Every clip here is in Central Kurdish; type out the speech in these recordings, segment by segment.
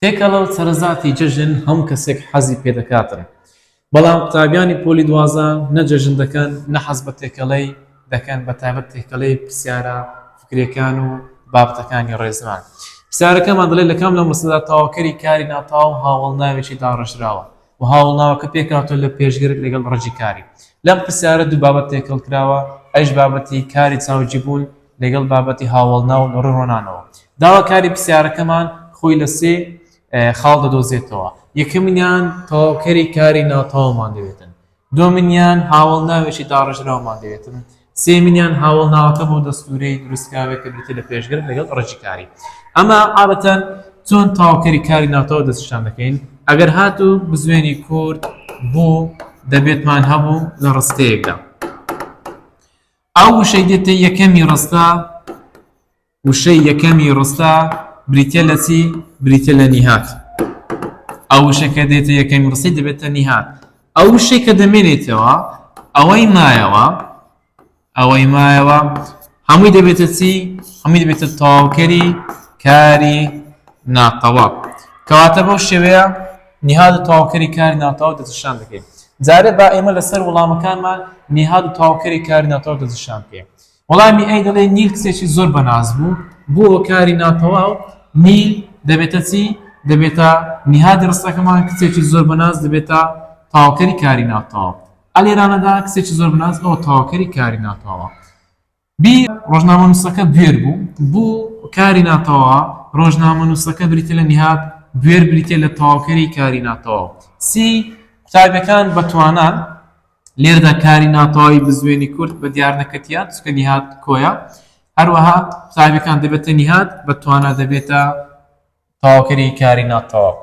تێکەڵە و سەرەزاتی جەژن هەم کەسێک حەزی پێ دەکاتن بەڵام قوتابیانی پۆلی دوازە نە جەژن دەکەن نە حەز بە تێکەڵەی دەکەن بە تایبەت تێکەڵەی پرسیارە فکرەکان و بابەتەکانی ڕێزمان پرسیارەکەمان دەڵێت لە کام لەو مەسەلەدا تەواوکەری کاری ناتەواو هاوڵناوێکی داڕژراوە و هاوڵناوەکە پێکاتۆ لە پێشگرت لەگەڵ ڕەجی کاری لەم پرسیارە دوو بابەت تێکەڵ کراوە ئەیش بابەتی کاری چاوجی بوون لەگەڵ بابەتی هاوڵناو و ڕۆنانەوە داواکاری پرسیارەکەمان خۆی لە سێ خاڵ دەدۆزێتەوە یەکەمینیان تەواوکەری کاری ناتەواومان دەوێتن دووەمینیان هاوڵناوێکی داڕژراومان دەوێتن سێمینیان هاوڵناوەکە بۆ دەستورەی دروستکراوێت کە بریتە لە پێشگرت لەگەڵ ڕەجی کاری ئەمە عادەتەن چۆن تەواوکەری کاری ناتەواو دەستشان دەکەین ئەگەر هاتوو بزوێنی کورد بوو دەبێتمان هەبوو لە ڕستەیەکدا ئەو وشەی دێتە یەکەمی ڕستە وشەی یەکەمی ڕستە بریتە لە چی بریتە لە نیهات ئەو وشەکە دێتە یەکەمی ڕستی دەبێتە نیهات ئەو وشەی کە دەمێنێتەوە ئەوەی مایەوە هەمووی دەبێتە چی هەمووی دەبێتە تەواوکەری کاری ناتەواو کەواتە بەو شێوەیە نیهاد و تەواوکەری کاری ناتەواو دەستشان دەکەین جارێ با ئێمە لەسەر وەڵامەکانمان نیهاد و تەواوکەری کاری ناتەواو دەستشان بکەین وەڵامی ئەی دەڵێ نیل کچێکی زۆر بەناز بوو بۆ کاری ناتەواو نیل دەبێتە چی دەبێتە نیهادی ڕستەکەمان کچێکی زۆر بەناز دەبێتە تەواوکەری کاری ناتەواو ئەلێرانەدا کچێکی زۆر بەناز ئەوە تەواوکەری کاری ناتەواوە بی ڕۆژنامەنووسەکە بوێر بوو کاری ناتەواوە ڕۆژنامەنووسەکە بریتە لە نیهاد بوێر بریتە لە تەواوکەری کاری ناتەواو سی قوتابیەکان بەتوانان لێردا کاری ناتەواوی بزوێنی کورد بە دیار نەکەتیان چکە نیهاد کۆیە هەروەها قوتابیەکان دەبێتە نیهاد بەتوانە دەبێتە تەواوکەری کاری ناتەواو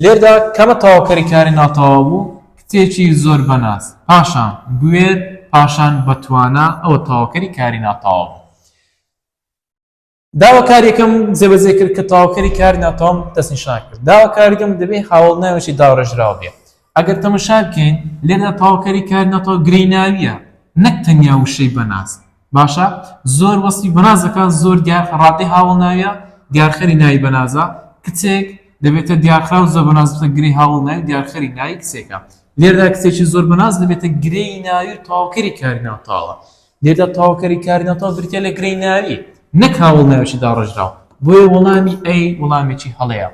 لێردا کەمە تەواوکەری کاری ناتەواو بوو کتێکی زۆر بەناز پاشان بوێر پاشان بەتوانە ئەوە تەواوکەری کاری ناتەواو داواکاریەکەم جێبەجێ کرد کە تەواوکەری کاری ناتەواو دەستنیشان کرد داواکاریەکەم دەبێت هاوڵناوێکی داڕێژراو بێت ئەگەر تەماشا بکەین لێردا تەواوکەری کاری ناتەواو گرەیناویە نەک تەنیا وشەی بەناز باشە زۆر وەسفی بەنازەکە زۆر دیار ڕادەی هاوڵناویە دیارخەری ناوی بەنازە کچێک دەبێتە دیارخرا و زۆر بەناز بێتە گرەی هاوڵناوی دیارخەری ناوی کچێکە لێردا کچێکی زۆر بەناز دەبێتە گرەی ناوی و تەواوکەری کاری ناتەواوە لێردا تەواوکەری کاری ناتەواو بریتە لە گرەی ناوی نەک هاوڵناوێکی داڕژراو بۆیە وەڵامی ئەی وەڵامێکی هەڵەیە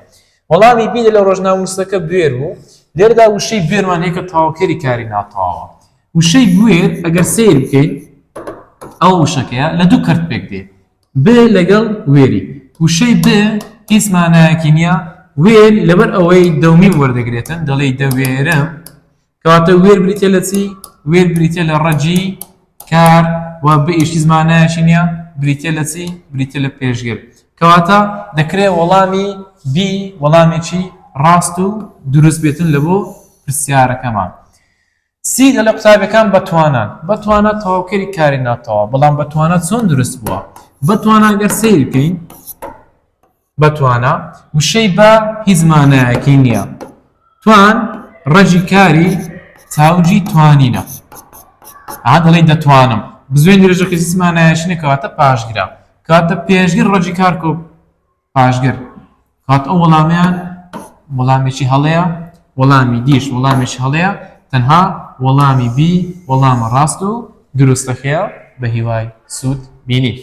وەڵامی بی لە ڕۆژنامەنووسەکە بوێر بوو لێردا وشەی بوێرمان هەیە کە تەواوکەری کاری ناتەواوە وشەی بوێر ئەگەر سیر بکەین ئەو وشەکەیە لە دوو کەرت پێک دێ ب لەگەڵ وێری وشەی ب هیچ مانایەکی نییە وێر لەبەر ئەوەی دەومیم وەردەگرێتن دەڵێ دەوێرم کەواتە وێر بریتە لە چی وێر بریتە لە ڕەجی کار و ب ئیشی زمانایەکی نییە بریتە لە چی بریتە لە پێشگرت کەواتە دەکرێت وەڵامی بی وەڵامێکی ڕاست و دروست بێتن لە بۆ پرسیارەکەمان سی لە قوتابیەکان بەتوانە تەواوکەری کاری ناتەواو بەڵام بەتوانە چۆن دروست بووە بەتوانە گەر سیر بکەین بەتوانە وشەی بە هیچ مانایەکی نییە توان ڕەجی کاری چاوجی توانینە دەڵێ دەتوانم بزوێنی ڕێژەکە هیچ مانایەکی نییە کەواتە پاشگرە کەواتە پێشگر ڕەجی کار کۆ پاشگر کەواتە ئەو وەڵامیان وەڵامێکی هەڵەیە وەڵامی دیش وەڵامێکی هەڵەیە تەنها وەڵامی بی وەڵامە ڕاست و دروستەخەیە بە هیوای سوود بینی